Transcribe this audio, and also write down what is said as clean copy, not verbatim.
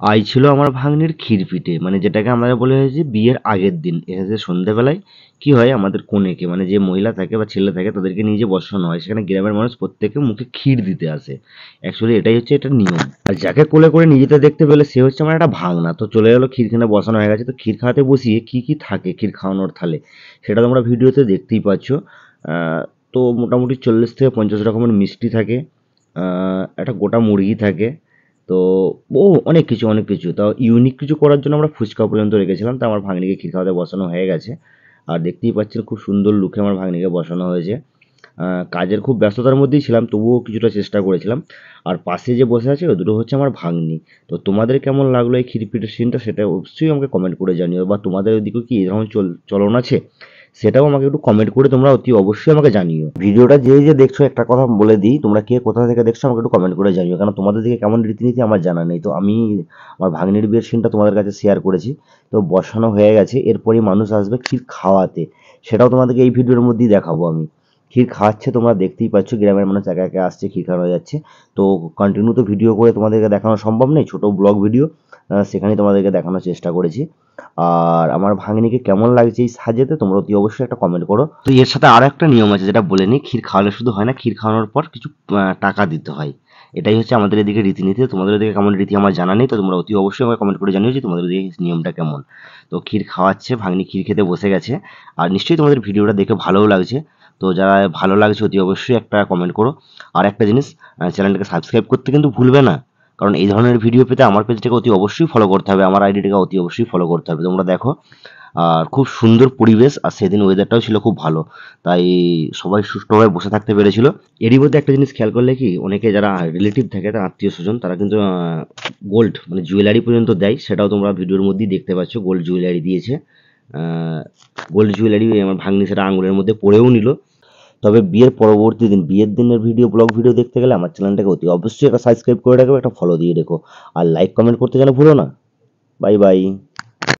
আজ ছিল আমার ভাগ্নির ক্ষীরপিঠে, মানে যেটাকে আমরা বলে হয়েছে বিয়ের আগের দিন এসে সন্ধ্যেবেলায় কি হয়, আমাদের কনেকে মানে যে মহিলা থাকে বা ছেলে থাকে তাদেরকে নিয়ে যে বসানো হয়, সেখানে গ্রামের মানুষ প্রত্যেকে মুখে ক্ষীর দিতে আসে। অ্যাকচুয়ালি এটাই হচ্ছে এটা নিয়ম। আর যাকে কোলে করে নিয়ে যেতে দেখতে পেলে সে হচ্ছে আমার একটা ভাগনা। তো চলে গেলো, ক্ষীরখানে বসানো হয়ে গেছে। তো ক্ষীর খাওয়াতে বসিয়ে কি কি থাকে ক্ষীর খাওয়ানোর থালে সেটা তোমরা ভিডিওতে দেখতেই পাচ্ছ। তো মোটামুটি 40 থেকে 50 রকমের মিষ্টি থাকে, একটা গোটা মুরগি থাকে। তো ও অনেক কিছু অনেক কিছু, তাও ইউনিক কিছু করার জন্য আমরা ফুচকা পর্যন্ত রেখেছিলাম। তো আমার ভাগ্নিকে ক্ষীর খাওয়াতে বসানো হয়ে গেছে। আর দেখতেই পাচ্ছেন খুব সুন্দর লুকে আমার ভাগ্নিকে বসানো হয়েছে। কাজের খুব ব্যস্ততার মধ্যেই ছিলাম, তবুও কিছুটা চেষ্টা করেছিলাম। আর পাশে যে বসে আছে ও দুটো হচ্ছে আমার ভাগ্নি। তো তোমাদের কেমন লাগলো এই ক্ষীরপিঠের সিনটা সেটা অবশ্যই আমাকে কমেন্ট করে জানিও, বা তোমাদের ওইদিকেও কি এরকম চলন আছে সেটাও আমাকে একটু কমেন্ট করে তোমরা অতি অবশ্যই আমাকে জানিও। ভিডিওটা যে দেখছো একটা কথা বলে দিই, তোমরা কে কোথা থেকে দেখছো আমাকে একটু কমেন্ট করে জানিও, কারণ তোমাদের দিকে কেমন রীতিনীতি আমার জানা নেই। তো আমি আমার ভাগ্নির বিয়ের সিনটা তোমাদের কাছে শেয়ার করেছি। তো বসানো হয়ে গেছে, এরপরই মানুষ আসবে ক্ষীর খাওয়াতে, সেটাও তোমাদেরকে এই ভিডিওর মধ্যেই দেখাবো আমি। ক্ষীর খাওয়াচ্ছে তোমরা দেখতেই পাচ্ছ, গ্রামের মানুষ একে একে আসছে, ক্ষীর খাওয়ানো যাচ্ছে। তো কন্টিনিউ তো ভিডিও করে তোমাদেরকে দেখানো সম্ভব নেই, ছোট ব্লগ ভিডিও সেখানেই তোমাদেরকে দেখানোর চেষ্টা করেছি। আর আমার ভাগ্নিকে কেমন লাগছে এই সাজেতে তোমরা অতি অবশ্যই একটা কমেন্ট করো। তো এর সাথে আরো একটা নিয়ম আছে যেটা বলে নিই, ক্ষীর খাওয়ালে শুধু হয় না, ক্ষীর খাওয়ানোর পর কিছু টাকা দিতে হয়। এটাই হচ্ছে আমাদের এদিকে রীতিনীতি। তোমাদের এদিকে কেমন রীতি আমার জানা নেই, তো তোমরা অতি অবশ্যই আমাকে কমেন্ট করে জানিও যে তোমাদের এদিকে নিয়মটা কেমন। তো ক্ষীর খাওয়াচ্ছে, ভাগ্নি ক্ষীর খেতে বসে গেছে। আর নিশ্চয়ই তোমাদের ভিডিওটা দেখে ভালোও লাগছে। তো যারা ভালো লাগছে অতি অবশ্যই একটা কমেন্ট করো। আর একটা জিনিস, চ্যানেলটাকে সাবস্ক্রাইব করতে কিন্তু ভুলবে না, কারণ এই ধরনের ভিডিও পেতে আমার পেজটাকে অতি অবশ্যই ফলো করতে হবে, আমার আইডিটাকে অতি অবশ্যই ফলো করতে হবে। তোমরা দেখো, আর খুব সুন্দর পরিবেশ, আর সেদিন ওয়েদারটাও ছিল খুব ভালো, তাই সবাই সুষ্ঠুভাবে বসে থাকতে পেরেছিল। এরই মধ্যে একটা জিনিস খেয়াল করলে কি, অনেকে যারা রিলেটিভ থাকে তার আত্মীয় স্বজন তারা কিন্তু গোল্ড মানে জুয়েলারি পর্যন্ত দেয়, সেটাও তোমরা ভিডিওর মধ্যেই দেখতে পাচ্ছ। গোল্ড জুয়েলারি দিয়েছে, গোল্ড জুয়েলারি আমার ভাগ্নি সেটা আঙুলের মধ্যে পরেও নিল। তবে বিয়ের পরবর্তী দিন, বিয়ের দিনের ভিডিও ব্লগ ভিডিও দেখতে গেলে আমার চ্যানেলটাকে অতি অবশ্যই একটা সাবস্ক্রাইব করে রাখবে, একটা ফলো দিয়ে রেখো, আর লাইক কমেন্ট করতে যেন ভুলো না। Bye bye.